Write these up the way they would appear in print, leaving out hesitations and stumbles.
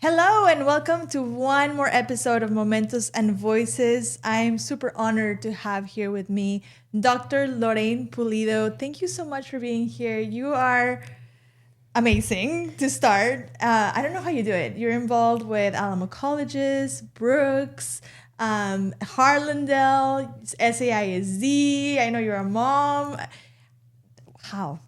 Hello and welcome to one more episode of Momentos and Voices. I'm super honored to have here with me Dr. Lorraine Pulido. Thank you so much for being here. You are amazing to start. I don't know how you do it. You're involved with Alamo colleges, Brooks, Harlandale, SAISD. I know you're a mom. How?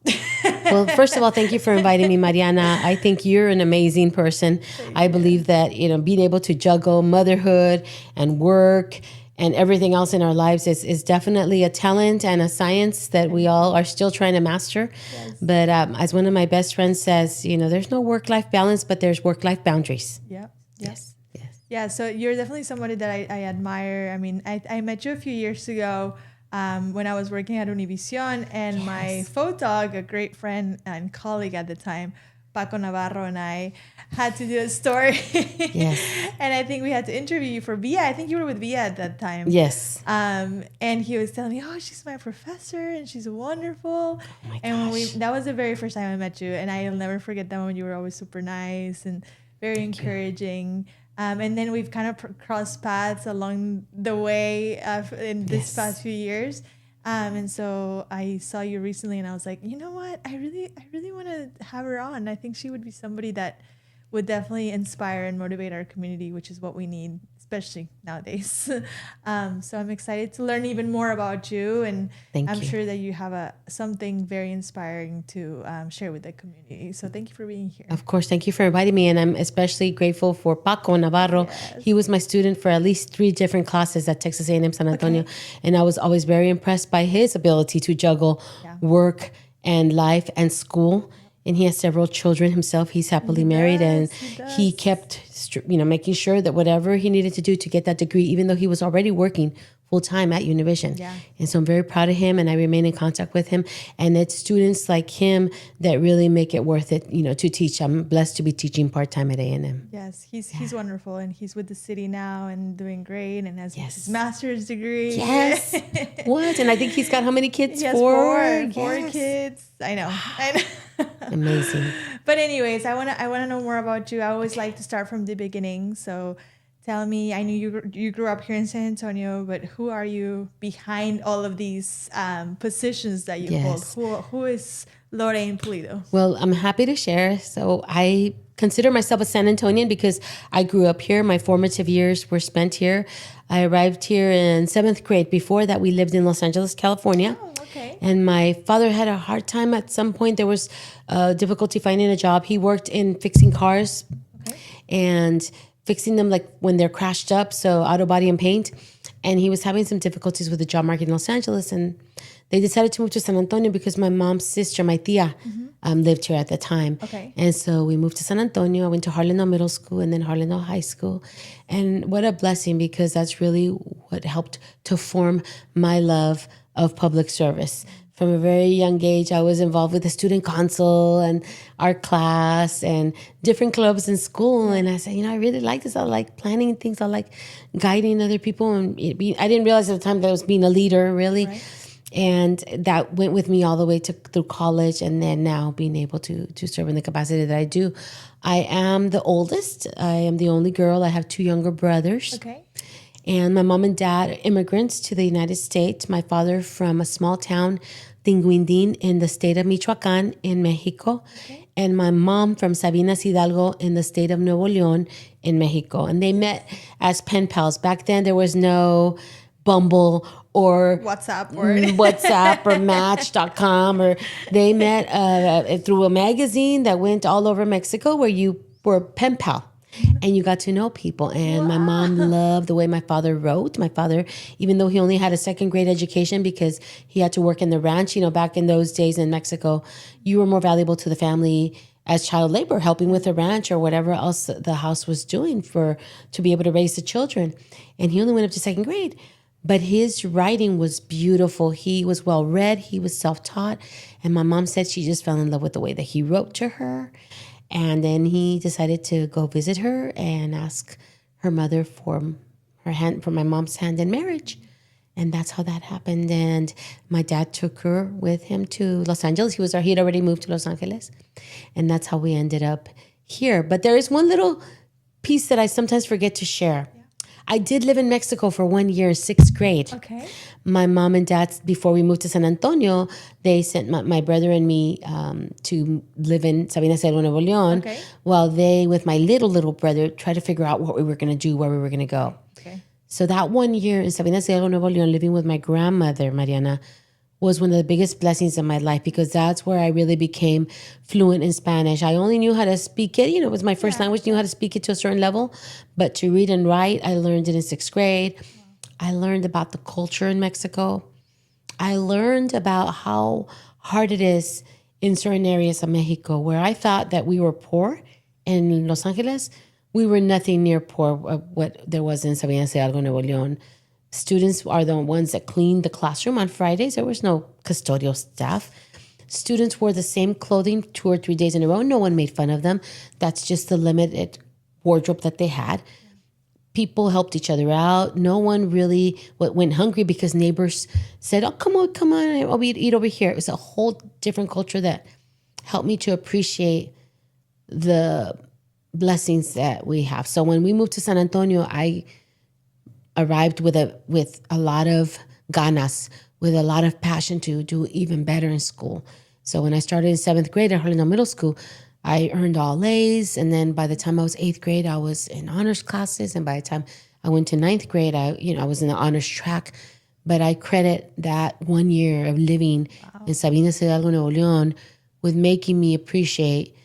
Well, first of all, thank you for inviting me, Mariana. I think you're an amazing person. I believe that, being able to juggle motherhood and work and everything else in our lives is definitely a talent and a science that we all are still trying to master. Yes. But as one of my best friends says, there's no work-life balance, but there's work-life boundaries. Yeah. Yes. Yeah, so you're definitely somebody that I admire. I mean, I met you a few years ago when I was working at Univision, and my photog, a great friend and colleague at the time, Paco Navarro, and I had to do a story. Yes. And I think we had to interview you for Via. I think you were with Via at that time. Yes. And he was telling me, oh, she's my professor and she's wonderful. Oh my And gosh. that was the very first time I met you. And I'll never forget that when you were always super nice and very encouraging. And then we've kind of crossed paths along the way in this past few years. And so I saw you recently and I was like, you know what? I really want to have her on. I think she would be somebody that would definitely inspire and motivate our community, which is what we need, especially nowadays. So I'm excited to learn even more about you. And I'm sure that you have something very inspiring to share with the community. So thank you for being here. Of course, thank you for inviting me. And I'm especially grateful for Paco Navarro. Yes. He was my student for at least 3 different classes at Texas A&M San Antonio. And I was always very impressed by his ability to juggle work and life and school. And he has several children himself. He's happily married, and he kept, making sure that whatever he needed to do to get that degree, even though he was already working full-time at Univision. Yeah. And so I'm very proud of him, and I remain in contact with him. And it's students like him that really make it worth it, to teach. I'm blessed to be teaching part-time at A&M. Yes, he's wonderful, and he's with the city now and doing great, and has his master's degree. Yes. What? And I think he's got how many kids? He has 4? Four kids. I know. Amazing. But anyways, I wanna know more about you. I always like to start from the beginning. So tell me, I knew you grew up here in San Antonio, but who are you behind all of these positions that you hold? Who is Lorraine Pulido? Well, I'm happy to share. So I consider myself a San Antonian because I grew up here. My formative years were spent here. I arrived here in 7th grade. Before that, we lived in Los Angeles, California. Oh, okay. And my father had a hard time at some point. There was difficulty finding a job. He worked in fixing cars and fixing them like when they're crashed up, so auto body and paint. And he was having some difficulties with the job market in Los Angeles. And they decided to move to San Antonio because my mom's sister, my tia, lived here at the time. Okay. And so we moved to San Antonio. I went to Harlandale Middle School and then Harlandale High School. And what a blessing, because that's really what helped to form my love of public service. From a very young age, I was involved with the student council and art class and different clubs in school. And I said, I really like this. I like planning things. I like guiding other people. And I didn't realize at the time that I was being a leader, really. Right. And that went with me all the way through college, and then now being able to serve in the capacity that I do. I am the oldest. I am the only girl. I have 2 younger brothers. Okay. And my mom and dad are immigrants to the United States. My father from a small town, Tinguindín, in the state of Michoacán in Mexico. Okay. And my mom from Sabinas Hidalgo in the state of Nuevo León in Mexico. And they met as pen pals. Back then, there was no Bumble or WhatsApp or Match.com, or they met through a magazine that went all over Mexico where you were pen pal. And you got to know people. And my mom loved the way my father wrote. My father, even though he only had a 2nd grade education because he had to work in the ranch, back in those days in Mexico, you were more valuable to the family as child labor, helping with the ranch or whatever else the house was doing to be able to raise the children. And he only went up to 2nd grade. But his writing was beautiful. He was well read. He was self-taught. And my mom said she just fell in love with the way that he wrote to her. And then he decided to go visit her and ask her mother for my mom's hand in marriage. And that's how that happened. And my dad took her with him to Los Angeles. He had already moved to Los Angeles. And that's how we ended up here. But there is one little piece that I sometimes forget to share. I did live in Mexico for 1 year, 6th grade. Okay. My mom and dad, before we moved to San Antonio, they sent my brother and me to live in Sabina Selva, Nuevo León, Okay. while they, with my little brother, tried to figure out what we were going to do, where we were going to go. Okay. So that 1 year in Sabina Selva, Nuevo León, living with my grandmother, Mariana, was one of the biggest blessings in my life because that's where I really became fluent in Spanish. I only knew how to speak it. It was my first language, knew how to speak it to a certain level. But to read and write, I learned it in 6th grade. I learned about the culture in Mexico. I learned about how hard it is in certain areas of Mexico where I thought that we were poor in Los Angeles. We were nothing near poor what there was in Sabina Hidalgo, Nuevo León. Students are the ones that cleaned the classroom on Fridays. There was no custodial staff. Students wore the same clothing 2 or 3 days in a row. No one made fun of them. That's just the limited wardrobe that they had. People helped each other out. No one really went hungry because neighbors said, oh, come on, I'll eat over here. It was a whole different culture that helped me to appreciate the blessings that we have. So when we moved to San Antonio, I arrived with a lot of ganas, with a lot of passion to do even better in school. So when I started in 7th grade at Harlingen Middle School, I earned all A's. And then by the time I was 8th grade, I was in honors classes. And by the time I went to 9th grade, I was in the honors track. But I credit that 1 year of living in Sabina Hidalgo, Nuevo León with making me appreciate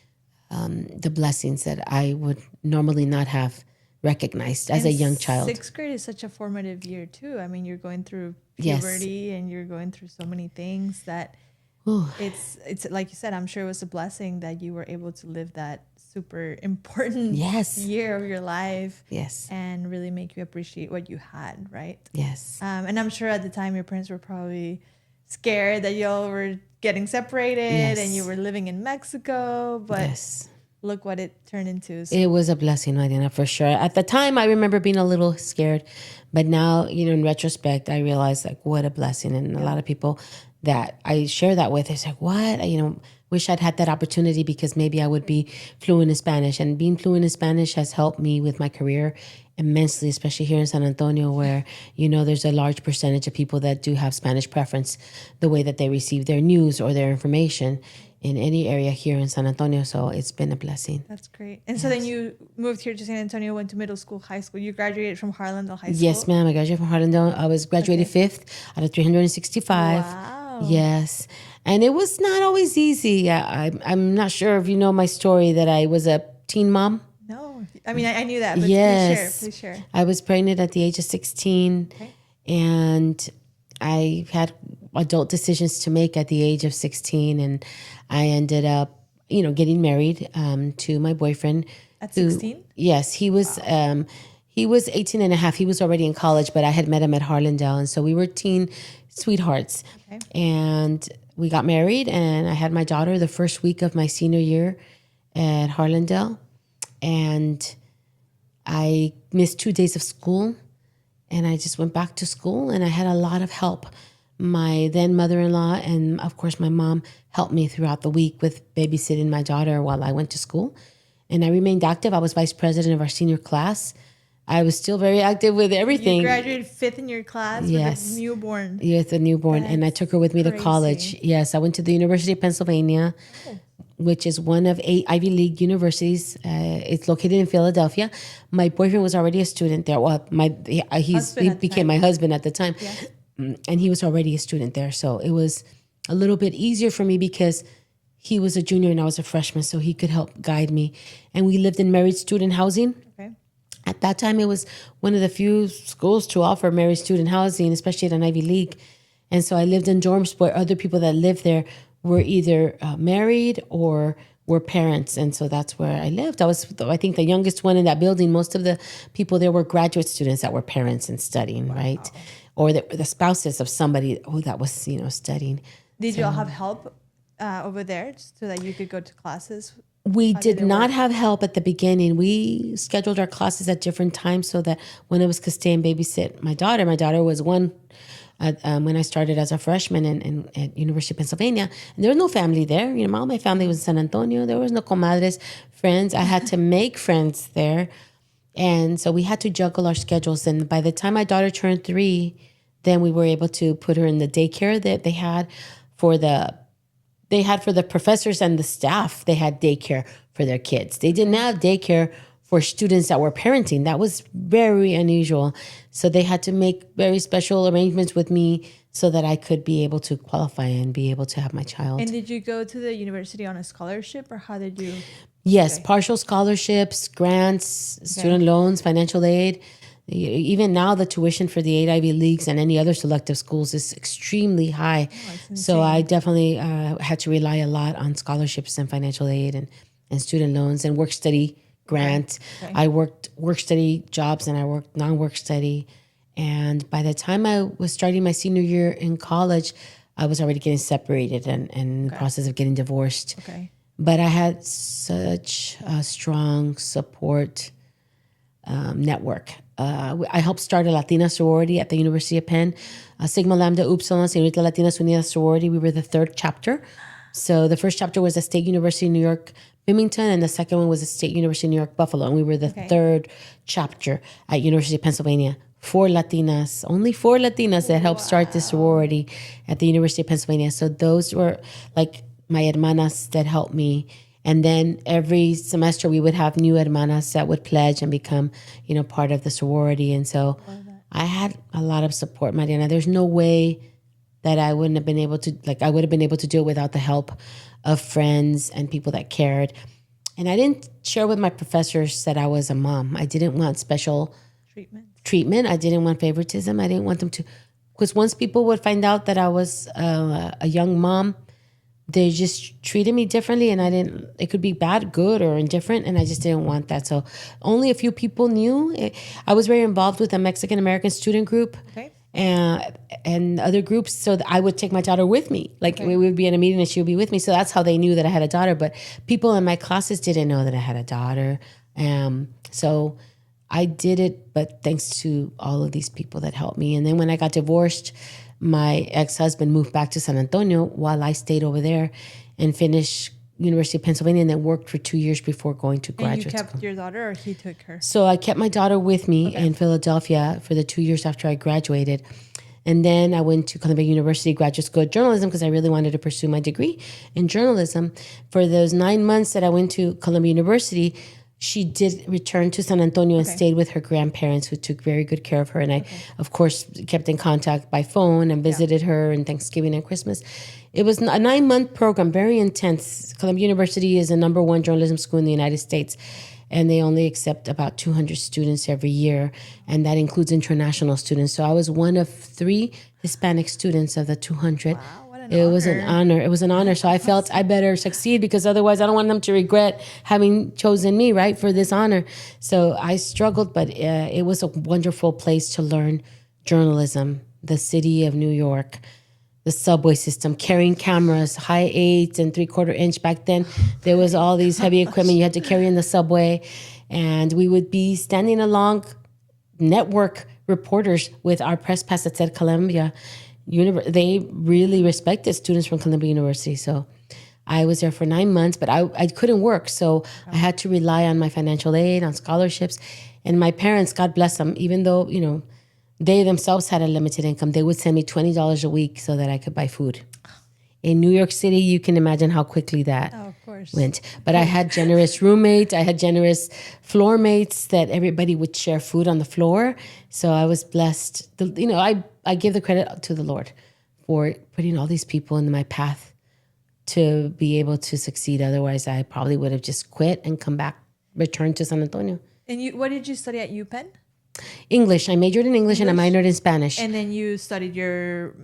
the blessings that I would normally not have recognized as a young child. 6th grade is such a formative year too. I mean, you're going through puberty and you're going through so many things that it's like you said, I'm sure it was a blessing that you were able to live that super important year of your life. Yes. And really make you appreciate what you had, right? Yes. And I'm sure at the time your parents were probably scared that y'all were getting separated and you were living in Mexico, but look what it turned into. So. It was a blessing, Mariana, for sure. At the time, I remember being a little scared, but now, in retrospect, I realized like what a blessing. And a lot of people that I share that with, it's like, what? Wish I'd had that opportunity because maybe I would be fluent in Spanish. And being fluent in Spanish has helped me with my career immensely, especially here in San Antonio, where, there's a large percentage of people that do have Spanish preference, the way that they receive their news or their information in any area here in San Antonio. So it's been a blessing. That's great. And so then you moved here to San Antonio, went to middle school, high school. You graduated from Harlandale High School? Yes, ma'am. I graduated from Harlandale. I was graduated 5th out of 365. Wow. Yes. And it was not always easy. I'm not sure if you know my story that I was a teen mom. No. I mean, I knew that, but please share. I was pregnant at the age of 16 and I had adult decisions to make at the age of 16. And I ended up, getting married to my boyfriend. At 16? Yes. He was 18 and a half. He was already in college, but I had met him at Harlandale. And so we were teen sweethearts. Okay. And we got married and I had my daughter the first week of my senior year at Harlandale. And I missed 2 days of school and I just went back to school and I had a lot of help. My then mother-in-law and of course my mom helped me throughout the week with babysitting my daughter while I went to school. And I remained active. I was vice president of our senior class. I was still very active with everything. You graduated 5th in your class with a newborn. Yes, a newborn. And I took her with me to college. Yes, I went to the University of Pennsylvania, which is one of 8 Ivy League universities. It's located in Philadelphia. My boyfriend was already a student there. Well, he became my husband at the time. Yes. And he was already a student there. So it was a little bit easier for me because he was a junior and I was a freshman, so he could help guide me. And we lived in married student housing. Okay. At that time, it was one of the few schools to offer married student housing, especially at an Ivy League. And so I lived in dorms where other people that lived there were either married or were parents. And so that's where I lived. I was, I think, the youngest one in that building. Most of the people there were graduate students that were parents and studying, right? Or the spouses of somebody that was, studying. Did you all have help over there so that you could go to classes? We did not have help at the beginning. We scheduled our classes at different times so that one of us could stay and babysit my daughter. My daughter was one when I started as a freshman at University of Pennsylvania. And there was no family there. All my family was in San Antonio. There was no comadres, friends. I had to make friends there. And so we had to juggle our schedules. And by the time my daughter turned 3, then we were able to put her in the daycare that they had for the professors and the staff. They had daycare for their kids. They didn't have daycare for students that were parenting. That was very unusual. So they had to make very special arrangements with me so that I could be able to qualify and be able to have my child. And did you go to the university on a scholarship, or how did you? Yes, partial scholarships, grants, student loans, financial aid. Even now, the tuition for the 8 Ivy Leagues and any other selective schools is extremely high. So I definitely had to rely a lot on scholarships and financial aid and student loans and work study grant. Okay. I worked work study jobs and I worked non-work study. And by the time I was starting my senior year in college, I was already getting separated and in the process of getting divorced. Okay. But I had such a strong support network. I helped start a Latina sorority at the University of Penn, Sigma Lambda Upsilon Señorita Latinas Unidas sorority. We were the 3rd chapter. So the first chapter was at State University of New York, Binghamton, and the second one was at State University of New York, Buffalo. And we were the 3rd chapter at University of Pennsylvania. 4 Latinas, only 4 Latinas that helped start this sorority at the University of Pennsylvania. So those were like my hermanas that helped me. And then every semester we would have new hermanas that would pledge and become, part of the sorority. And so I had a lot of support, Mariana. There's no way that I wouldn't have been able to, I would have been able to do it without the help of friends and people that cared. And I didn't share with my professors that I was a mom. I didn't want special treatment. I didn't want favoritism. I didn't want them to, because once people would find out that I was a young mom, they just treated me differently, and it could be bad, good, or indifferent, and I just didn't want that. So only a few people knew. I was very involved with a Mexican-American student group and other groups, so that I would take my daughter with me. We would be in a meeting and she would be with me. So that's how they knew that I had a daughter. But people in my classes didn't know that I had a daughter. So I did it, but thanks to all of these people that helped me. And then when I got divorced, my ex-husband moved back to San Antonio while I stayed over there and finished University of Pennsylvania and then worked for 2 years before going to graduate school. And you kept your daughter, or he took her? So I kept my daughter with me in Philadelphia for the 2 years after I graduated. And then I went to Columbia University Graduate School of Journalism because I really wanted to pursue my degree in journalism. For those 9 months that I went to Columbia University, she did return to San Antonio and stayed with her grandparents, who took very good care of her. And I, of course, kept in contact by phone and visited her on Thanksgiving and Christmas. It was a 9-month program, very intense. Columbia University is the #1 journalism school in the United States, and they only accept about 200 students every year, and that includes international students. So I was one of 3 Hispanic students of the 200. Wow. It was an honor. It was an honor. So I felt I better succeed, because otherwise I don't want them to regret having chosen me, right, for this honor. So I struggled, but it was a wonderful place to learn journalism. The city of New York, the subway system, carrying cameras, high 8 and 3/4 inch. Back then, there was all these heavy equipment you had to carry in the subway. And we would be standing along network reporters with our press pass that said Columbia. They really respected students from Columbia University. So I was there for 9 months, but I couldn't work. So I had to rely on my financial aid, on scholarships. And my parents, God bless them, even though, they themselves had a limited income, they would send me $20 a week so that I could buy food. In New York City, you can imagine how quickly that went. But I had generous roommates. I had generous floor mates that everybody would share food on the floor. So I was blessed. I give the credit to the Lord for putting all these people in my path to be able to succeed. Otherwise, I probably would have just quit and returned to San Antonio. And what did you study at UPenn? English. I majored in English and I minored in Spanish. And then you studied your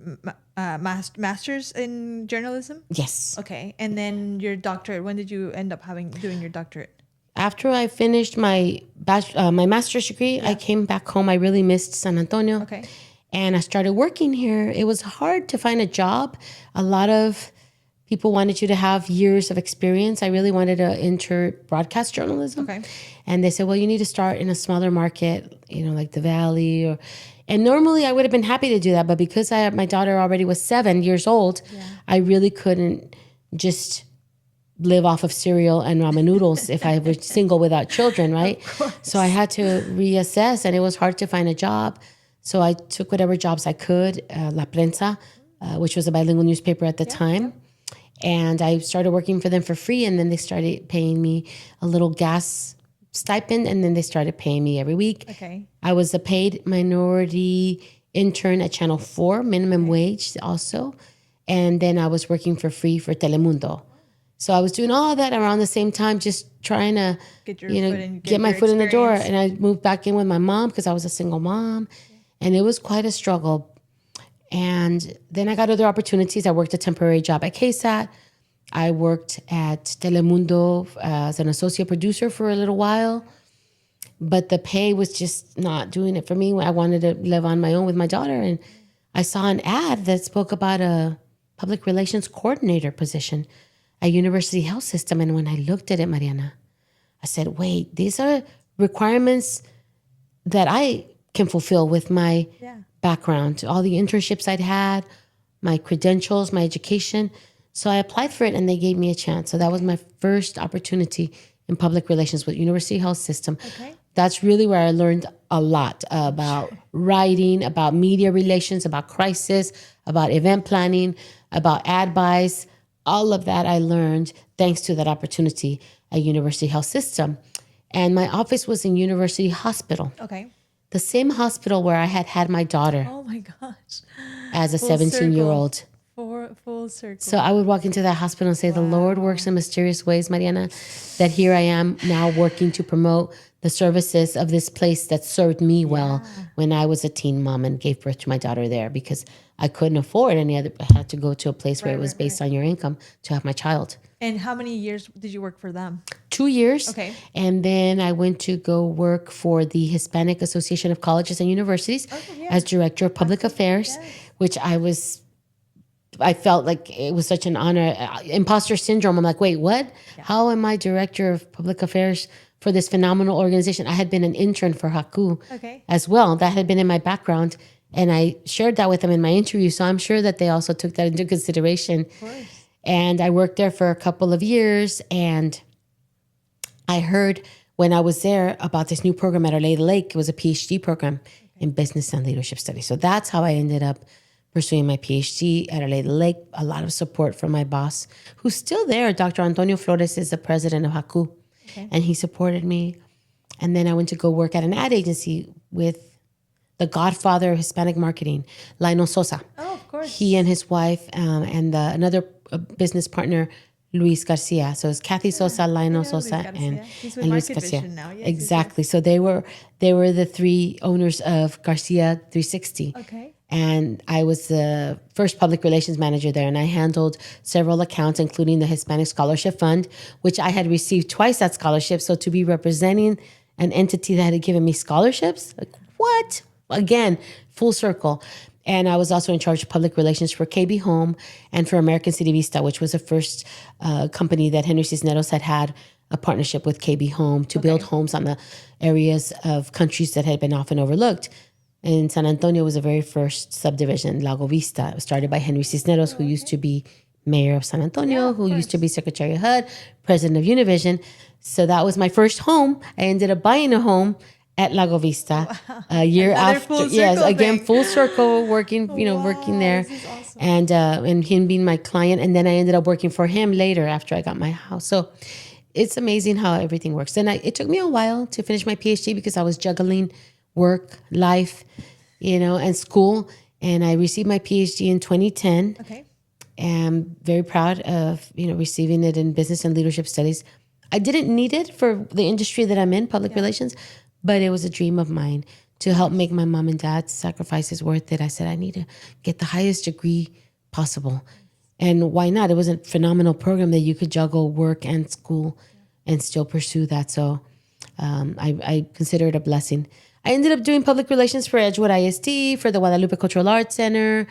master's in journalism? Yes. Okay. And then your doctorate, when did you end up doing your doctorate? After I finished my master's degree, I came back home. I really missed San Antonio. Okay. And I started working here. It was hard to find a job. A lot of people wanted you to have years of experience. I really wanted to enter broadcast journalism. Okay. And they said, well, you need to start in a smaller market, like the Valley. And normally I would have been happy to do that. But because my daughter already was 7 years old, I really couldn't just live off of cereal and ramen noodles if I was single without children, right? So I had to reassess, and it was hard to find a job. So I took whatever jobs I could, La Prensa, which was a bilingual newspaper at the time. And I started working for them for free, and then they started paying me a little gas stipend, and then they started paying me every week. Okay. I was a paid minority intern at Channel 4, minimum wage also. And then I was working for free for Telemundo. So I was doing all that around the same time, just trying to get my foot in the door. And I moved back in with my mom because I was a single mom. And it was quite a struggle. And then I got other opportunities. I worked a temporary job at KSAT. I worked at Telemundo as an associate producer for a little while. But the pay was just not doing it for me. I wanted to live on my own with my daughter. And I saw an ad that spoke about a public relations coordinator position at University Health System. And when I looked at it, Mariana, I said, wait, these are requirements that I can fulfill with my background, all the internships I'd had, my credentials, my education. So I applied for it, and they gave me a chance. So that was my first opportunity in public relations with University Health System. Okay. That's really where I learned a lot about writing, about media relations, about crisis, about event planning, about ad buys. All of that I learned thanks to that opportunity at University Health System. And my office was in University Hospital. Okay. The same hospital where I had had my daughter. Oh my gosh. As a 17-year-old. Full circle. So I would walk into that hospital and say, the Lord works in mysterious ways, Mariana, that here I am now working to promote the services of this place that served me well when I was a teen mom and gave birth to my daughter there, because I couldn't afford any other. I had to go to a place where it was based on your income to have my child. And how many years did you work for them? 2 years. Okay. And then I went to go work for the Hispanic Association of Colleges and Universities as Director of Public Affairs, which I felt like it was such an honor. Imposter syndrome. I'm like, wait, what? Yeah. How am I Director of Public Affairs for this phenomenal organization? I had been an intern for Haku as well. That had been in my background. And I shared that with them in my interview. So I'm sure that they also took that into consideration. Of course. And I worked there for a couple of years. And I heard when I was there about this new program at Oneida Lake. It was a PhD program in business and leadership studies. So that's how I ended up pursuing my PhD at Oneida Lake. A lot of support from my boss, who's still there. Dr. Antonio Flores is the president of Haku. And he supported me. And then I went to go work at an ad agency with the godfather of Hispanic marketing, Lionel Sosa. Oh, of course. He and his wife and another business partner, Luis Garcia. So it's Kathy Sosa, Lionel Sosa, and Luis Garcia. Now. Yes, exactly. Yes. So they were the three owners of Garcia 360. Okay. And I was the first public relations manager there, and I handled several accounts, including the Hispanic Scholarship Fund, which I had received twice that scholarship. So to be representing an entity that had given me scholarships, like what? Again, full circle. And I was also in charge of public relations for KB Home and for American City Vista, which was the first company that Henry Cisneros had a partnership with KB Home to build homes on the areas of countries that had been often overlooked. And San Antonio was the very first subdivision, Lago Vista. It was started by Henry Cisneros, who used to be mayor of San Antonio, who used to be Secretary of HUD, president of Univision. So that was my first home. I ended up buying a home at Lago Vista a year after. Yes, again, full circle, working there. This is awesome. And him being my client. And then I ended up working for him later after I got my house. So it's amazing how everything works. And it took me a while to finish my PhD because I was juggling work, life, and school. And I received my PhD in 2010. Okay. And I'm very proud of, receiving it in business and leadership studies. I didn't need it for the industry that I'm in, public relations, but it was a dream of mine to help make my mom and dad's sacrifices worth it. I said, I need to get the highest degree possible. And why not? It was a phenomenal program that you could juggle work and school and still pursue that. So I consider it a blessing. I ended up doing public relations for Edgewood ISD, for the Guadalupe Cultural Arts Center,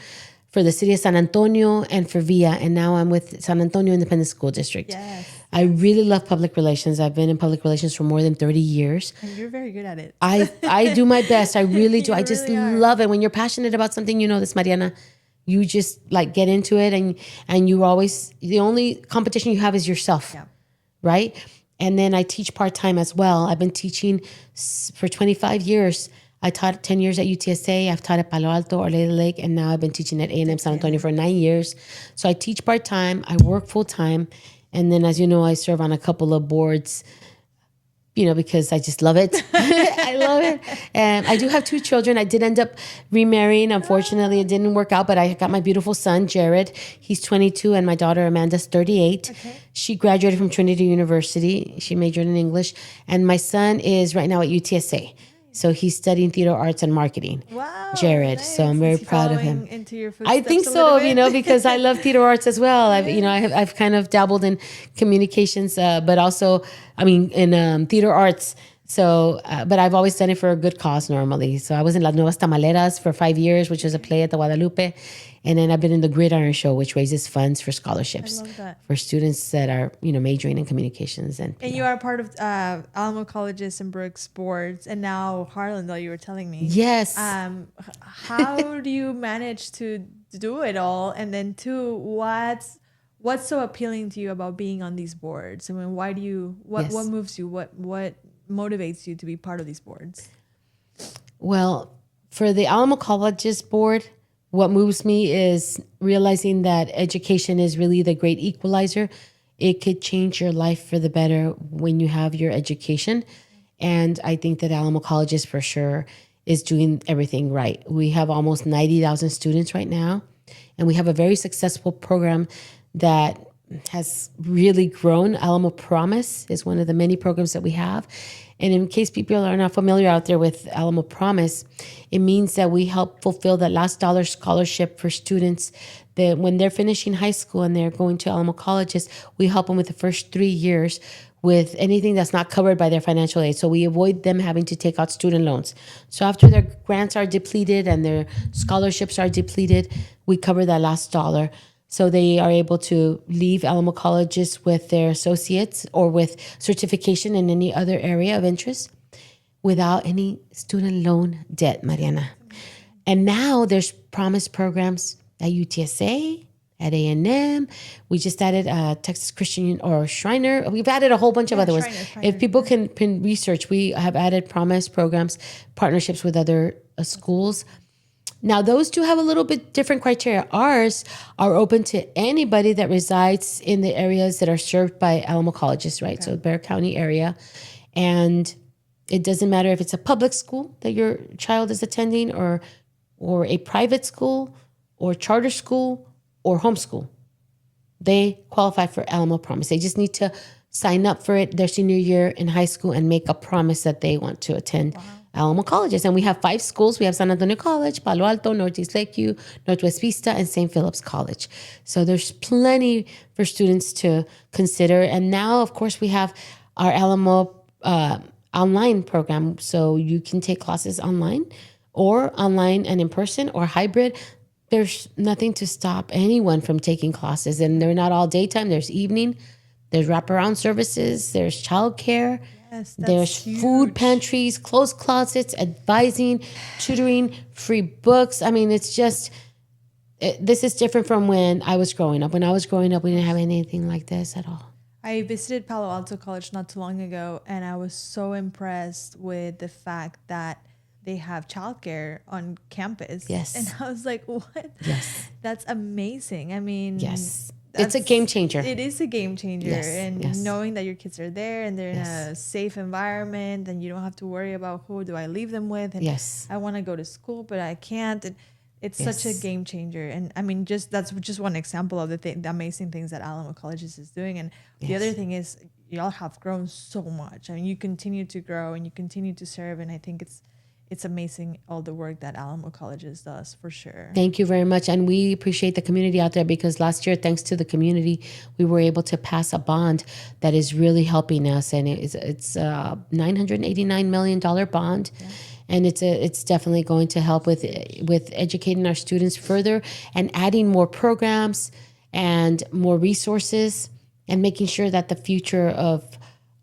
for the city of San Antonio, and for VIA. And now I'm with San Antonio Independent School District. Yes. I really love public relations. I've been in public relations for more than 30 years. And you're very good at it. I do my best. I really do. I just love it. When you're passionate about something, this, Mariana, You just like get into it, and you always, the only competition you have is yourself, right? And then I teach part-time as well. I've been teaching for 25 years. I taught 10 years at UTSA. I've taught at Palo Alto or Lady Lake, and now I've been teaching at A&M San Antonio for 9 years. So I teach part-time, I work full-time, and then, as you know, I serve on a couple of boards, because I just love it. I love it. And I do have 2 children. I did end up remarrying. Unfortunately, it didn't work out, but I got my beautiful son, Jared. He's 22, and my daughter, Amanda's 38. Okay. She graduated from Trinity University. She majored in English. And my son is right now at UTSA. So he's studying theater arts and marketing. Wow, Jared. nice. So I'm very proud of him. Into your I think so, because I love theater arts as well. I've kind of dabbled in communications, but also, in theater arts. So, but I've always done it for a good cause normally. So I was in Las Nuevas Tamaleras for 5 years, which was a play at the Guadalupe. And then I've been in the Gridiron Show, which raises funds for scholarships for students that are, majoring in communications. And you are part of Alamo Colleges and Brooks boards, and now Harlandale, you were telling me. Yes. How do you manage to do it all? And then 2, what's so appealing to you about being on these boards? Why do you, what moves you? What motivates you to be part of these boards? Well, for the Alamo Colleges board, what moves me is realizing that education is really the great equalizer. It could change your life for the better when you have your education. And I think that Alamo Colleges for sure is doing everything right. We have almost 90,000 students right now, and we have a very successful program that has really grown. Alamo Promise is one of the many programs that we have. And in case people are not familiar out there with Alamo Promise, it means that we help fulfill that last dollar scholarship for students that when they're finishing high school and they're going to Alamo Colleges, we help them with the first 3 years with anything that's not covered by their financial aid. So we avoid them having to take out student loans. So after their grants are depleted and their scholarships are depleted, we cover that last dollar. So they are able to leave Alamo Colleges with their associates or with certification in any other area of interest without any student loan debt, Mariana. And now there's promise programs at UTSA, at A&M. We just added Texas Christian or Shriner. We've added a whole bunch of other ones. If people can research, we have added promise programs, partnerships with other schools. Now, those 2 have a little bit different criteria. Ours are open to anybody that resides in the areas that are served by Alamo Colleges, right? Okay. So Bexar County area. And it doesn't matter if it's a public school that your child is attending or a private school or charter school or homeschool. They qualify for Alamo Promise. They just need to sign up for it their senior year in high school and make a promise that they want to attend Alamo Colleges. And we have 5 schools. We have San Antonio College, Palo Alto, Northeast Lakeview, Northwest Vista, and St. Philip's College. So there's plenty for students to consider. And now, of course, we have our Alamo online program. So you can take classes online and in person or hybrid. There's nothing to stop anyone from taking classes. And they're not all daytime. There's evening. There's wraparound services. There's childcare. Yes, there's huge. Food pantries, clothes closets, advising, tutoring, free books. It's just, this is different from when I was growing up. When I was growing up, we didn't have anything like this at all. I visited Palo Alto College not too long ago, and I was so impressed with the fact that they have childcare on campus. Yes. And I was like, what? Yes. That's amazing. Yes. It's a game changer. It is a game changer. Yes, knowing that your kids are there and they're in a safe environment and you don't have to worry about who do I leave them with. And I want to go to school, but I can't. And it's such a game changer. And that's just one example of the amazing things that Alamo Colleges is doing. And the other thing is y'all have grown so much. You continue to grow and you continue to serve. And I think it's amazing all the work that Alamo Colleges does, for sure. Thank you very much. And we appreciate the community out there, because last year, thanks to the community, we were able to pass a bond that is really helping us. And it's a $989 million bond. Yeah. And it's definitely going to help with educating our students further and adding more programs and more resources and making sure that the future of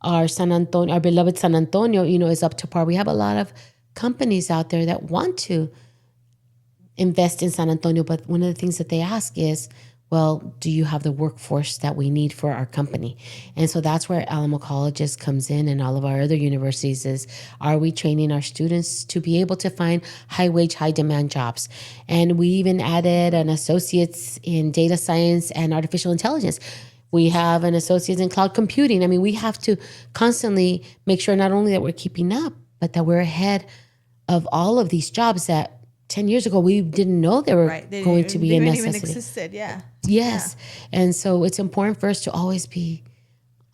our beloved San Antonio, is up to par. We have a lot of companies out there that want to invest in San Antonio. But one of the things that they ask is, well, do you have the workforce that we need for our company? And so that's where Alamo Colleges comes in, and all of our other universities is, are we training our students to be able to find high wage, high demand jobs? And we even added an associate's in data science and artificial intelligence. We have an associate's in cloud computing. I mean, we have to constantly make sure not only that we're keeping up, but that we're ahead of all of these jobs that 10 years ago, we didn't know they were going to be a necessity. They even existed, yeah. Yes. Yeah. And so it's important for us to always be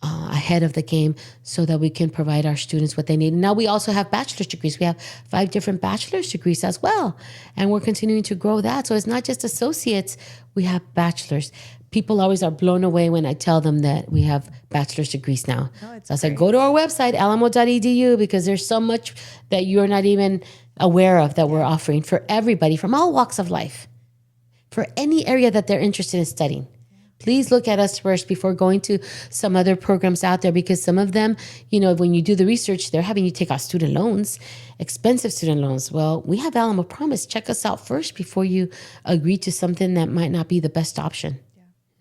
ahead of the game so that we can provide our students what they need. Now we also have bachelor's degrees. We have 5 different bachelor's degrees as well. And we're continuing to grow that. So it's not just associates, we have bachelor's. People always are blown away when I tell them that we have bachelor's degrees now. Oh, so I said, go to our website, alamo.edu, because there's so much that you're not even aware of that we're offering for everybody from all walks of life, for any area that they're interested in studying. Please look at us first before going to some other programs out there, because some of them, you know, when you do the research, they're having you take out student loans, expensive student loans. Well, we have Alamo Promise. Check us out first before you agree to something that might not be the best option.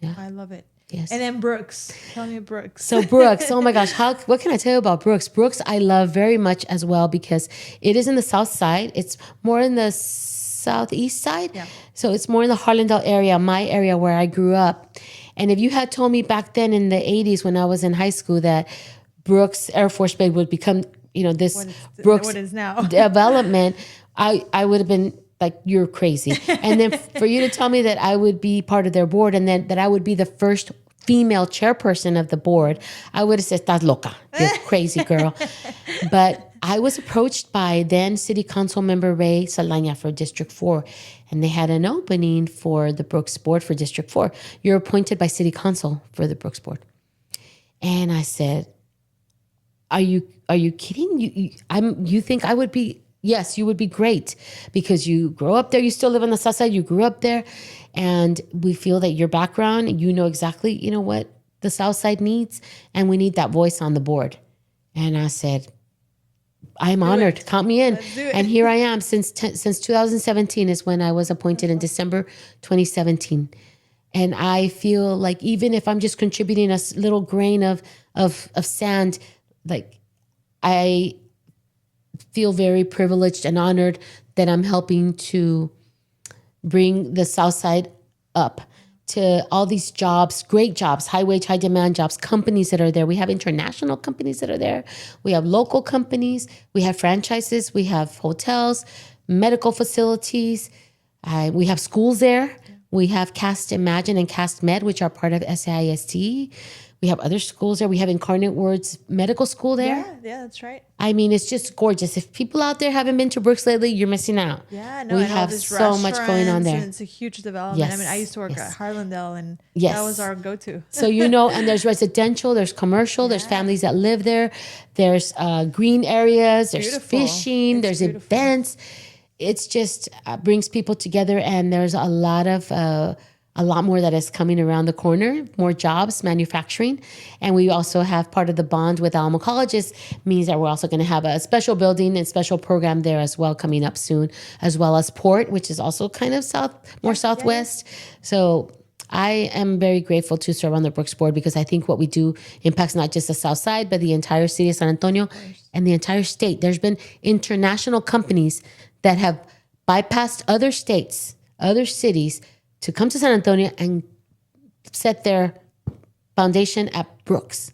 Yeah. I love it. Yes. And then Brooks. Tell me Brooks. So Brooks, oh my gosh, what can I tell you about Brooks? Brooks I love very much as well because it is in the south side. It's more in the southeast side. Yeah. So it's more in the Harlandale area, my area where I grew up. And if you had told me back then in the 80s when I was in high school that Brooks Air Force Base would become, you know, this Brooks what is now development, I would have been like, you're crazy. And then for you to tell me that I would be part of their board and then that I would be the first female chairperson of the board, I would have said, "Estás loca, you're a crazy girl." But I was approached by then City Council member Ray Salanya for District 4, and they had an opening for the Brooks board for District 4. You're appointed by City Council for the Brooks board. And I said, are you kidding? You think I would be? Yes, you would be great because you grow up there. You still live on the south side. You grew up there. And we feel that your background, you know exactly, you know what the south side needs. And we need that voice on the board. And I said, I'm honored. Count me in. And here I am since 2017 is when I was appointed in December 2017. And I feel like even if I'm just contributing a little grain of sand, like I feel very privileged and honored that I'm helping to bring the South Side up to all these jobs, great jobs, high wage, high demand jobs, companies that are there. We have international companies that are there. We have local companies. We have franchises. We have hotels, medical facilities. We have schools there. We have Cast Imagine and Cast Med, which are part of SAISD. We have other schools there. We have Incarnate Word's medical school there. Yeah, that's right. I mean, it's just gorgeous. If people out there haven't been to Brooks lately, you're missing out. Yeah, no, we have so much going on there. And it's a huge development. Yes, I mean, I used to work at Harlandale, and yes, that was our go-to. So, you know, and there's residential, there's commercial, there's families that live there. There's green areas, there's fishing, there's events. It's just brings people together, and there's a lot more that is coming around the corner, more jobs, manufacturing. And we also have part of the bond with Alamo Colleges means that we're also going to have a special building and special program there as well coming up soon, as well as Port, which is also kind of southwest. So I am very grateful to serve on the Brooks board because I think what we do impacts not just the south side, but the entire city of San Antonio and the entire state. There's been international companies that have bypassed other states, other cities, to come to San Antonio and set their foundation at Brooks.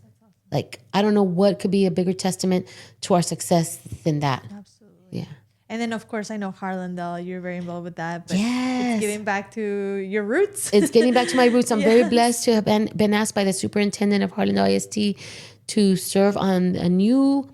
Like, I don't know what could be a bigger testament to our success than that. Absolutely. Yeah. And then, of course, I know Harlandale, you're very involved with that. But yes. It's getting back to your roots. It's getting back to my roots. I'm very blessed to have been asked by the superintendent of Harlandale ISD to serve on a new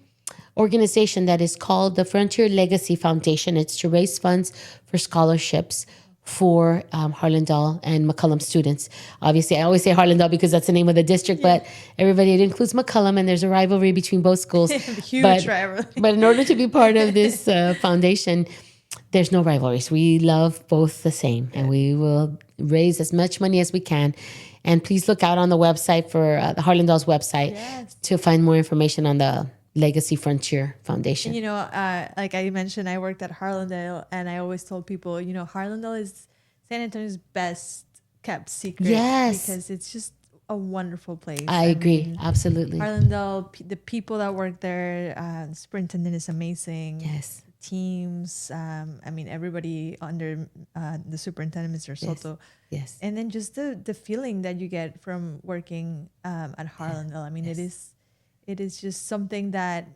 organization that is called the Frontier Legacy Foundation. It's to raise funds for scholarships for Harlandale and McCollum students. Obviously, I always say Harlandale because that's the name of the district, but everybody, it includes McCollum, and there's a rivalry between both schools. Huge rivalry. But in order to be part of this foundation, there's no rivalries. We love both the same, and we will raise as much money as we can. And please look out on the website for the Harlandale's website to find more information on the Legacy Frontier Foundation. You know, like I mentioned, I worked at Harlandale, and I always told people, you know, Harlandale is San Antonio's best kept secret. Yes. Because it's just a wonderful place. I agree. Absolutely. Harlandale, the people that work there, superintendent is amazing. Yes. Teams, I mean, everybody under the superintendent, Mr. Soto. Yes. And then just the feeling that you get from working at Harlandale. I mean, it is just something that,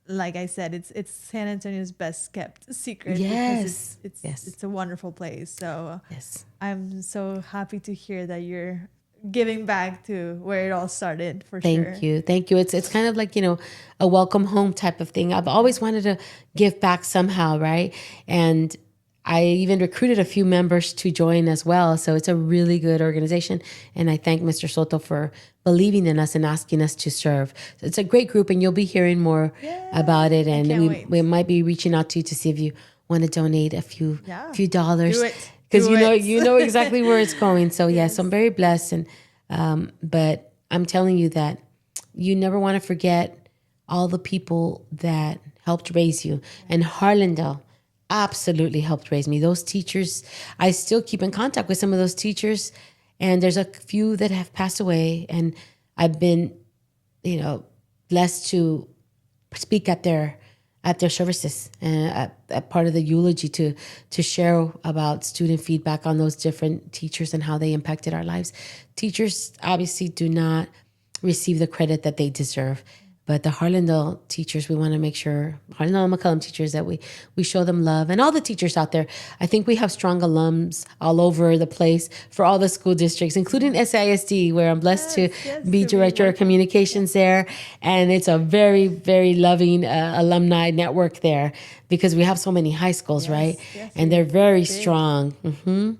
like I said, it's San Antonio's best kept secret. Yes. Because it's a wonderful place. So yes, I'm so happy to hear that you're giving back to where it all started. Sure. Thank you. It's kind of like, you know, a welcome home type of thing. I've always wanted to give back somehow, right? And I even recruited a few members to join as well. So it's a really good organization. And I thank Mr. Soto for believing in us and asking us to serve. So it's a great group, and you'll be hearing more about it. And we might be reaching out to you to see if you want to donate a few dollars. Do it. Because you know exactly where it's going. So yes, I'm very blessed. And but I'm telling you that you never want to forget all the people that helped raise you. And Harlandale absolutely helped raise me. Those teachers, I still keep in contact with some of those teachers, and there's a few that have passed away. And I've been, you know, blessed to speak at their services and at part of the eulogy to share about student feedback on those different teachers and how they impacted our lives. Teachers obviously do not receive the credit that they deserve. But the Harlandale teachers, we want to make sure, Harlandale and McCullum teachers, that we show them love. And all the teachers out there, I think we have strong alums all over the place for all the school districts, including SAISD, where I'm blessed to be director of communications there. And it's a very, very loving alumni network there, because we have so many high schools, right? Yes, and they're very strong. Mm-hmm.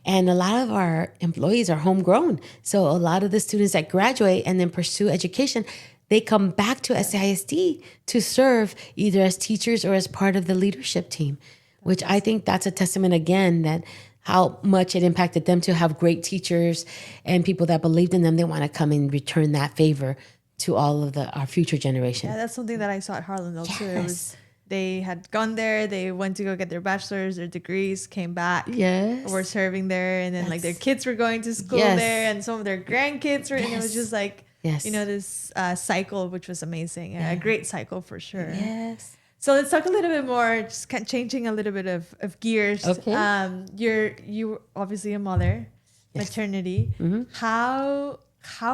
And a lot of our employees are homegrown. So a lot of the students that graduate and then pursue education, they come back to SAISD to serve either as teachers or as part of the leadership team, which I think that's a testament again that how much it impacted them to have great teachers and people that believed in them. They want to come and return that favor to all of our future generation. Yeah, that's something that I saw at Harlandale too. It was, they had gone there, they went to go get their bachelor's, their degrees, came back, were serving there, and then like their kids were going to school there, and some of their grandkids were, and it was just like, you know, this cycle, which was amazing. A great cycle for sure. Yes. So let's talk a little bit more, just kind of changing a little bit of gears. Okay. You're obviously a mother, maternity. Mm-hmm. How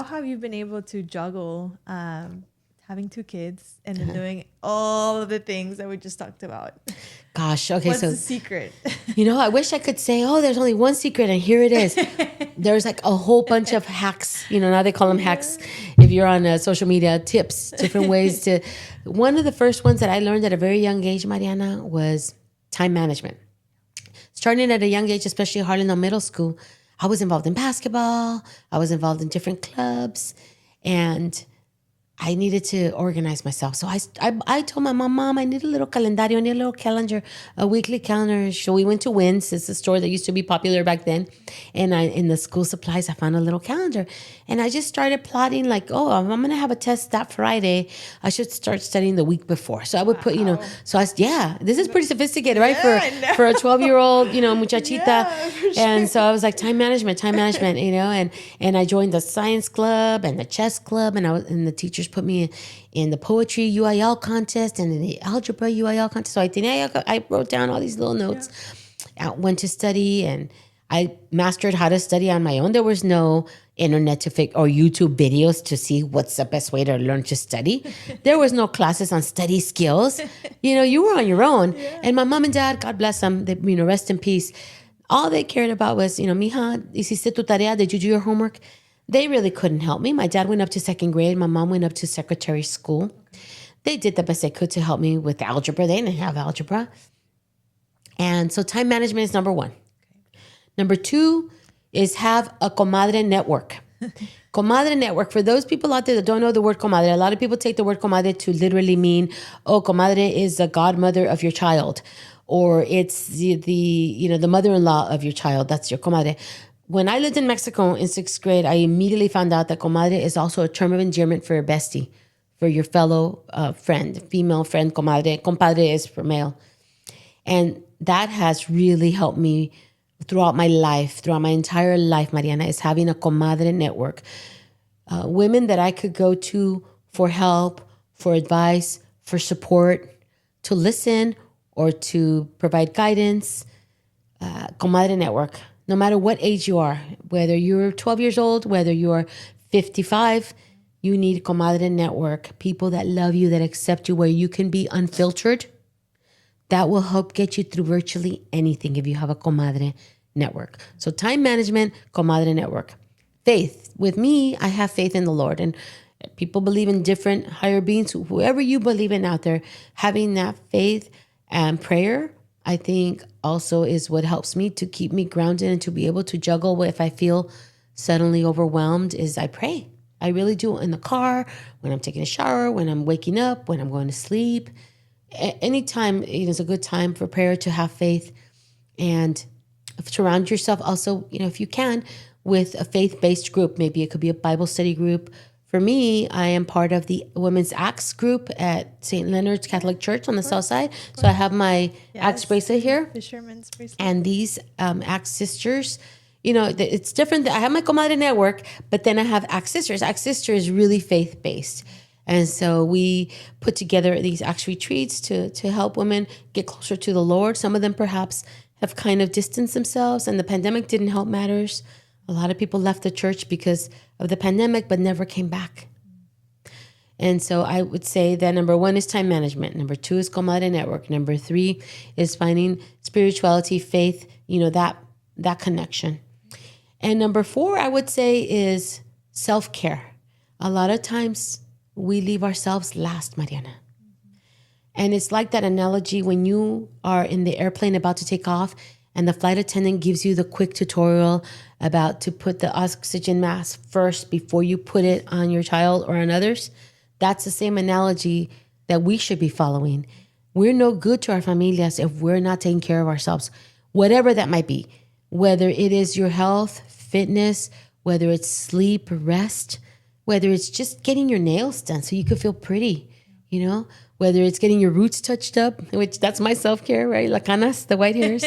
have you been able to juggle having two kids and then doing all of the things that we just talked about? Gosh, okay. What's the secret? You know, I wish I could say, oh, there's only one secret and here it is. There's like a whole bunch of hacks. You know, now they call them hacks. If you're on social media, tips, different ways to. One of the first ones that I learned at a very young age, Mariana, was time management. Starting at a young age, especially Harlandale Middle School, I was involved in basketball. I was involved in different clubs, and I needed to organize myself. So I told my mom, I need a little calendario, I need a little calendar, a weekly calendar. So we went to Wynn's. It's a store that used to be popular back then. And in the school supplies, I found a little calendar. And I just started plotting like, oh, I'm going to have a test that Friday. I should start studying the week before. So I would put, you know, so this is pretty sophisticated, right? For a 12-year-old, you know, muchachita. Yeah, sure. And so I was like, time management, you know, and I joined the science club and the chess club, and the teachers put me in the poetry UIL contest and in the algebra UIL contest. So I wrote down all these little notes. I went to study, and I mastered how to study on my own. There was no internet or YouTube videos to see what's the best way to learn to study. There was no classes on study skills. You know, you were on your own. Yeah. And my mom and dad, God bless them, they, you know, rest in peace. All they cared about was, you know, mija, hiciste tu tarea? Did you do your homework? They really couldn't help me. My dad went up to second grade. My mom went up to secretary school. They did the best they could to help me with algebra. They didn't have algebra. And so time management is number one. Number two is have a comadre network. Comadre network. For those people out there that don't know the word comadre, a lot of people take the word comadre to literally mean, oh, comadre is the godmother of your child, or it's the mother-in-law of your child. That's your comadre. When I lived in Mexico in sixth grade, I immediately found out that comadre is also a term of endearment for a bestie, for your fellow friend, female friend, comadre. Compadre is for male. And that has really helped me throughout my life, throughout my entire life, Mariana, is having a comadre network. Women that I could go to for help, for advice, for support, to listen or to provide guidance. Comadre network, no matter what age you are, whether you're 12 years old, whether you're 55, you need comadre network, people that love you, that accept you, where you can be unfiltered. That will help get you through virtually anything if you have a comadre network. So time management, comadre network. Faith. With me, I have faith in the Lord. And people believe in different higher beings. Whoever you believe in out there, having that faith and prayer, I think also is what helps me to keep me grounded and to be able to juggle if I feel suddenly overwhelmed is I pray. I really do in the car, when I'm taking a shower, when I'm waking up, when I'm going to sleep. Anytime is a good time for prayer, to have faith, and surround yourself also, if you can, with a faith-based group. Maybe it could be a Bible study group. For me, I am part of the Women's Acts group at St. Leonard's Catholic Church on the south side. So I have my Acts bracelet here. Fisherman's bracelet. And these Acts sisters, it's different. I have my comadre network, but then I have Acts sisters. Acts sisters is really faith-based. And so we put together these Acts retreats to help women get closer to the Lord. Some of them perhaps have kind of distanced themselves, and the pandemic didn't help matters. A lot of people left the church because of the pandemic, but never came back. And so I would say that number 1 is time management. Number 2 is comadre network. Number 3 is finding spirituality, faith, that connection. And number 4, I would say, is self-care. A lot of times we leave ourselves last, Mariana. And it's like that analogy when you are in the airplane about to take off and the flight attendant gives you the quick tutorial about to put the oxygen mask first before you put it on your child or on others. That's the same analogy that we should be following. We're no good to our familias if we're not taking care of ourselves, whatever that might be, whether it is your health, fitness, whether it's sleep, rest, whether it's just getting your nails done so you could feel pretty, whether it's getting your roots touched up, which that's my self-care, right? La canas, the white hairs.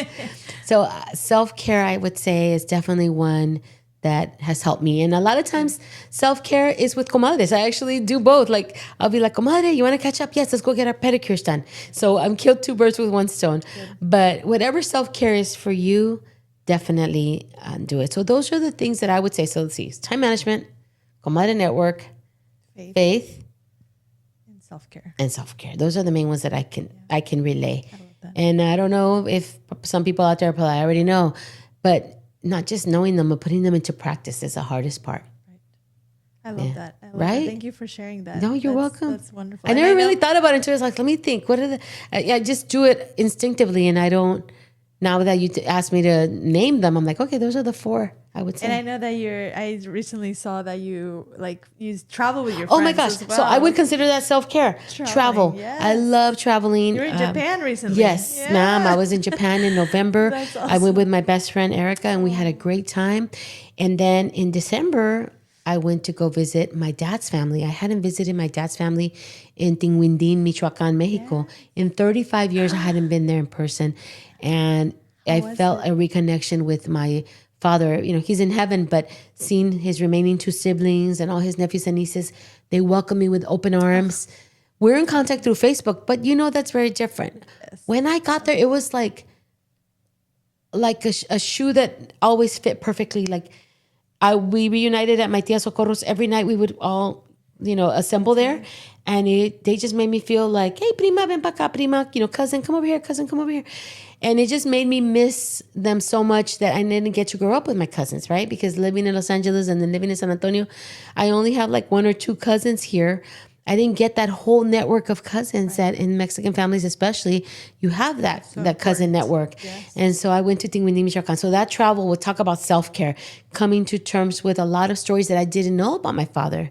So self-care, I would say, is definitely one that has helped me. And a lot of times self-care is with comadres. I actually do both. Like I'll be like, comadre, you want to catch up? Yes, let's go get our pedicures done. So I'm killed 2 birds with 1 stone. Good. But whatever self-care is for you, definitely do it. So those are the things that I would say. So let's see, time management, comadre network, faith, and self-care. Those are the main ones that I can relay. I love that. And I don't know if some people out there probably already know, but not just knowing them, but putting them into practice is the hardest part. Right. I love that. Right? Thank you for sharing that. No, you're welcome. That's wonderful. I never really thought about it until I was like, let me think. What are I just do it instinctively, and I don't. Now that you asked me to name them, I'm like, okay, those are the 4, I would say. And I know that I recently saw that you travel with your friends. Oh my gosh. As well. So I would consider that self-care. Travel. Yes. I love traveling. You were in Japan recently. Yes, ma'am. I was in Japan in November. That's awesome. I went with my best friend, Erica, and we had a great time. And then in December, I went to go visit my dad's family. I hadn't visited my dad's family in Tinguindín, Michoacán, Mexico. Yeah. In 35 years, I hadn't been there in person. And I felt a reconnection with my father. He's in heaven, but seeing his remaining 2 siblings and all his nephews and nieces, they welcome me with open arms. We're in contact through Facebook, but that's very different. Yes. When I got there, it was like a shoe that always fit perfectly. We reunited at my tia Socorro's. Every night we would all, assemble there. And they just made me feel like, hey, prima, ven pa acá, prima, cousin, come over here, cousin, come over here. And it just made me miss them so much that I didn't get to grow up with my cousins, right? Because living in Los Angeles and then living in San Antonio, I only have 1 or 2 cousins here. I didn't get that whole network of cousins that in Mexican families especially, you have that cousin network. Yes. And so I went to Tinguindín, Michoacán. So that travel would talk about self-care, coming to terms with a lot of stories that I didn't know about my father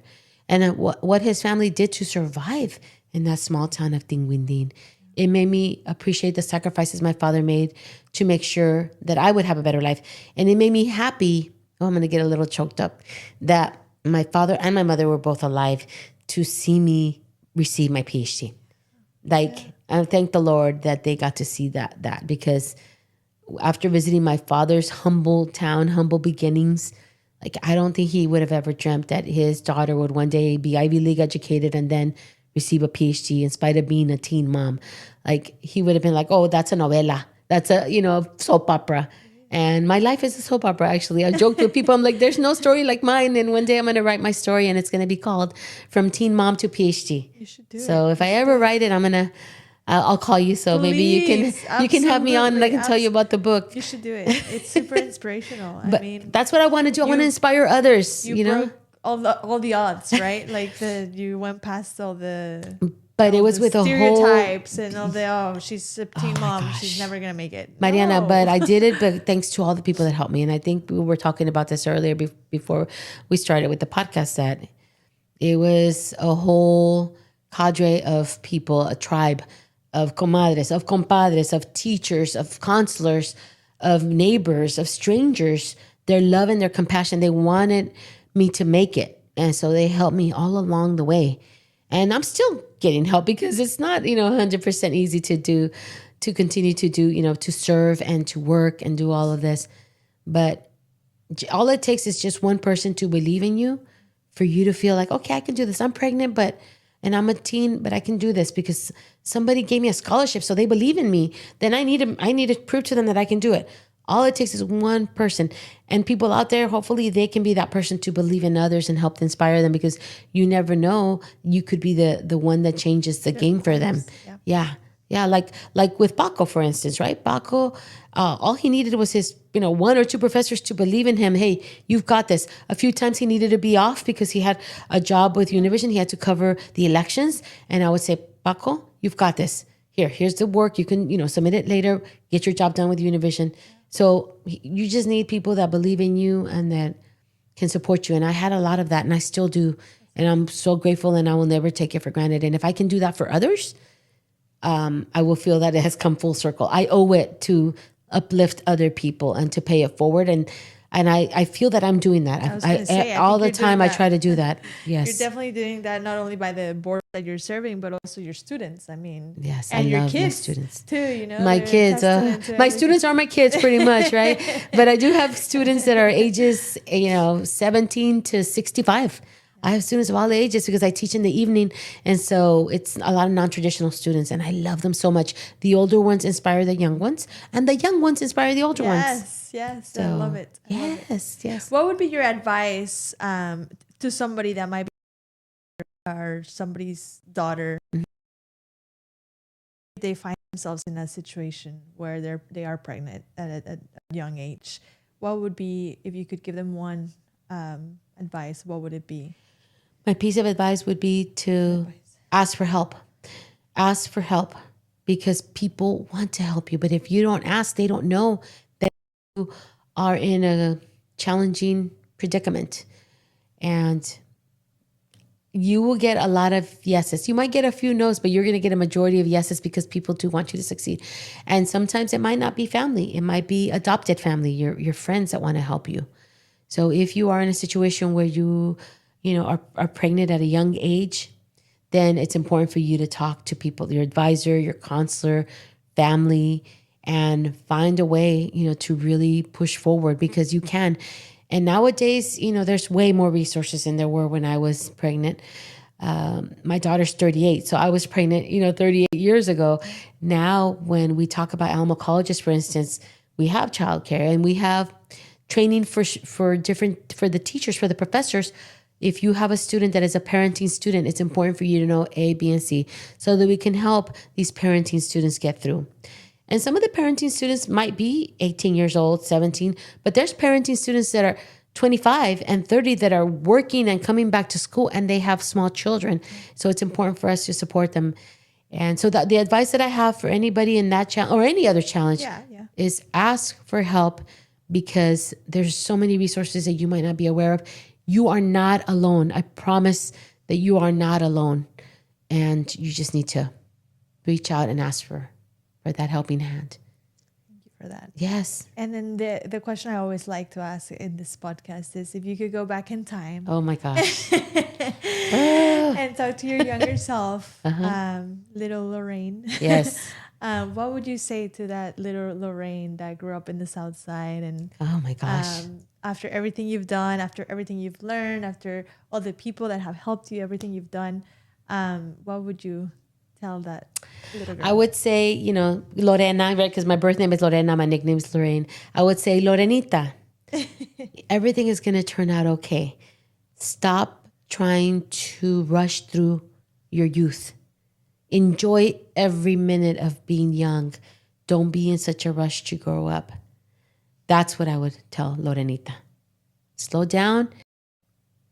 and what his family did to survive in that small town of Tinguindín. It made me appreciate the sacrifices my father made to make sure that I would have a better life. And it made me happy, I'm going to get a little choked up, that my father and my mother were both alive to see me receive my PhD. Like, I thank the Lord that they got to see that because after visiting my father's humble town, humble beginnings, like I don't think he would have ever dreamt that his daughter would one day be Ivy League educated and then receive a PhD in spite of being a teen mom. Like he would have been like, oh, that's a novela. That's a, soap opera. And my life is a soap opera, actually. I joked with people. I'm like, there's no story like mine. And one day I'm going to write my story and it's going to be called From Teen Mom to PhD. You should do it. So if I ever write it, I'll call you. So maybe you can have me on and I can tell you about the book. You should do it. It's super inspirational. But that's what I want to do. I want to inspire others, you broke all the odds, right? Like you went past all the But it was with a whole stereotypes and all the she's a teen mom, she's never gonna make it. Mariana, but I did it, but thanks to all the people that helped me. And I think we were talking about this earlier before we started with the podcast, that it was a whole cadre of people, a tribe of comadres, of compadres, of teachers, of counselors, of neighbors, of strangers. Their love and their compassion, they wanted me to make it. And so they helped me all along the way. And I'm still getting help because it's not, 100% easy to do, to continue to do, to serve and to work and do all of this. But all it takes is just one person to believe in you for you to feel like, okay, I can do this. I'm pregnant, and I'm a teen, but I can do this because somebody gave me a scholarship. So they believe in me. Then I need to prove to them that I can do it. All it takes is one person, and people out there, hopefully they can be that person to believe in others and help inspire them, because you never know, you could be the one that changes the game for them. Yeah. Like with Paco, for instance, right? Paco, all he needed was his, one or two professors to believe in him. Hey, you've got this. A few times he needed to be off because he had a job with Univision. He had to cover the elections. And I would say, Paco, you've got this. Here's the work. You can, submit it later, get your job done with Univision. So you just need people that believe in you and that can support you. And I had a lot of that, and I still do. And I'm so grateful, and I will never take it for granted. And if I can do that for others, I will feel that it has come full circle. I owe it to uplift other people and to pay it forward. And I feel that I'm doing that. I all the time I try to do that. Yes. You're definitely doing that, not only by the board that you're serving, but also your students. I mean, yes, and I your love kids my students too. My kids, my students are my kids pretty much, right? But I do have students that are ages, 17 to 65. I have students of all ages because I teach in the evening. And so it's a lot of non-traditional students, and I love them so much. The older ones inspire the young ones, and the young ones inspire the older ones. Yes. So, I love it. Yes. What would be your advice to somebody that might be or somebody's daughter? Mm-hmm. They find themselves in a situation where they are pregnant at a young age. What would be, if you could give them one advice, what would it be? My piece of advice would be to ask for help. Ask for help, because people want to help you. But if you don't ask, they don't know that you are in a challenging predicament. And you will get a lot of yeses. You might get a few no's, but you're going to get a majority of yeses because people do want you to succeed. And sometimes it might not be family. It might be adopted family, your friends that want to help you. So if you are in a situation where you are pregnant at a young age, then it's important for you to talk to people, your advisor, your counselor, family, and find a way, to really push forward, because you can. And nowadays, there's way more resources than there were when I was pregnant. My daughter's 38, so I was pregnant, 38 years ago. Now, when we talk about Alamo colleges, for instance, we have childcare, and we have training for the teachers, for the professors. If you have a student that is a parenting student, it's important for you to know A, B, and C, so that we can help these parenting students get through. And some of the parenting students might be 18 years old, 17, but there's parenting students that are 25 and 30 that are working and coming back to school, and they have small children. So it's important for us to support them. And so the advice that I have for anybody in that challenge or any other challenge is ask for help, because there's so many resources that you might not be aware of. You are not alone. I promise that you are not alone. And you just need to reach out and ask for that helping hand. Thank you for that. Yes. And then the question I always like to ask in this podcast is, if you could go back in time. Oh my gosh. and talk to your younger self, little Lorraine. Yes. What would you say to that little Lorraine that grew up in the South Side and Oh my gosh. after everything you've done, after everything you've learned, after all the people that have helped you, everything you've done, what would you tell that little girl? I would say, Lorena, right? Because my birth name is Lorena, my nickname is Lorraine. I would say, Lorenita, everything is going to turn out okay. Stop trying to rush through your youth. Enjoy every minute of being young. Don't be in such a rush to grow up. That's what I would tell Lorenita. Slow down,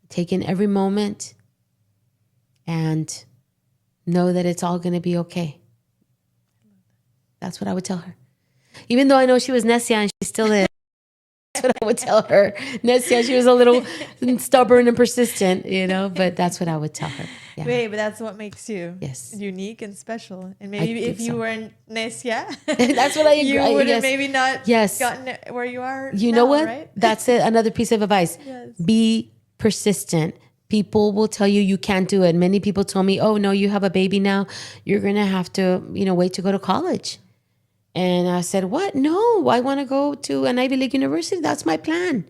take in every moment, and know that it's all going to be okay. That's what I would tell her. Even though I know she was necia and she still is. That's what I would tell her. Necia, she was a little stubborn and persistent, but that's what I would tell her. Yeah. Wait, but that's what makes you unique and special. And maybe if you weren't necia, that's what you would have maybe not gotten where you are. You know what? Right? That's it. Another piece of advice. Yes. Be persistent. People will tell you can't do it. Many people told me, oh, no, you have a baby now. You're going to have to, wait to go to college. And I said, what? No, I want to go to an Ivy League university. That's my plan.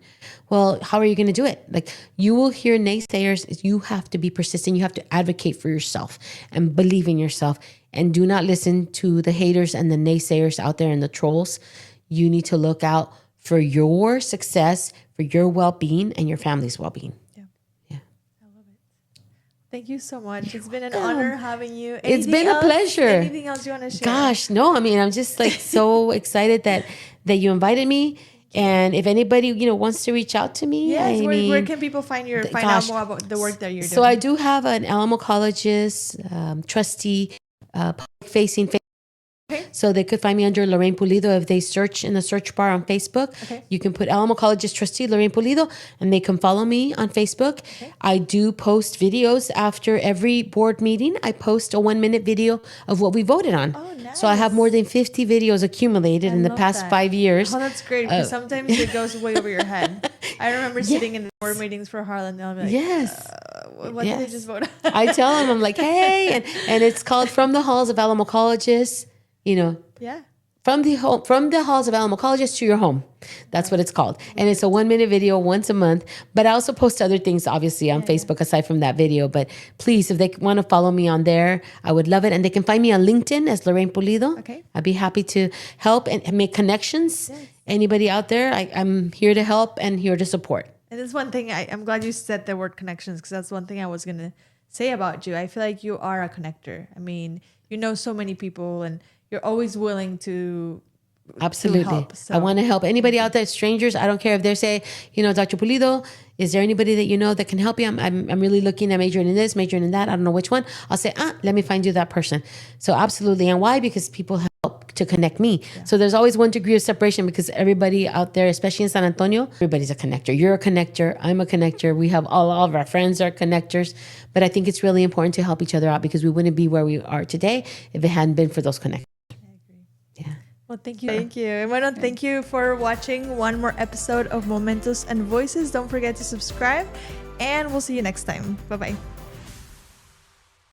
Well, how are you going to do it? Like, you will hear naysayers. You have to be persistent. You have to advocate for yourself and believe in yourself. And do not listen to the haters and the naysayers out there and the trolls. You need to look out for your success, for your well-being and your family's well-being. Thank you so much. It's been an honor having you. It's been a pleasure. Anything else you want to share? Gosh, no. I mean, I'm just so excited that you invited me. And if anybody, wants to reach out to me, where can people find out more about the work that you're doing? So I do have an Alamo College's trustee public-facing. Okay. So they could find me under Lorraine Pulido. If they search in the search bar on Facebook, you can put Alamo College's trustee, Lorraine Pulido, and they can follow me on Facebook. Okay. I do post videos after every board meeting. I post a 1-minute video of what we voted on. Oh, nice. So I have more than 50 videos accumulated in the past 5 years. Oh, that's great, because sometimes it goes way over your head. I remember sitting in the board meetings for Harlan, and I'm like, what did they just vote on? I tell them, I'm like, hey, and it's called From the Halls of Alamo Colleges. From the halls of Alamo Colleges to your home. That's what it's called. And it's a 1-minute video once a month. But I also post other things, obviously, on Facebook aside from that video. But please, if they want to follow me on there, I would love it. And they can find me on LinkedIn as Lorraine Pulido. Okay. I'd be happy to help and make connections. Yes. Anybody out there, I'm here to help and here to support. And this one thing, I'm glad you said the word connections, because that's one thing I was going to say about you. I feel like you are a connector. I mean, you know so many people, and you're always willing to absolutely help, so. I want to help anybody out there, strangers. I don't care if they say, Dr. Pulido, is there anybody that that can help you? I'm really looking at majoring in this, majoring in that. I don't know which one. I'll say, let me find you that person. So absolutely. And why? Because people help to connect me. Yeah. So there's always 1 degree of separation, because everybody out there, especially in San Antonio, everybody's a connector. You're a connector. I'm a connector. We have all of our friends are connectors. But I think it's really important to help each other out, because we wouldn't be where we are today if it hadn't been for those connectors. Yeah. Well, thank you. Thank you. And why not thank you for watching one more episode of Momentos and Voices. Don't forget to subscribe, and we'll see you next time. Bye-bye.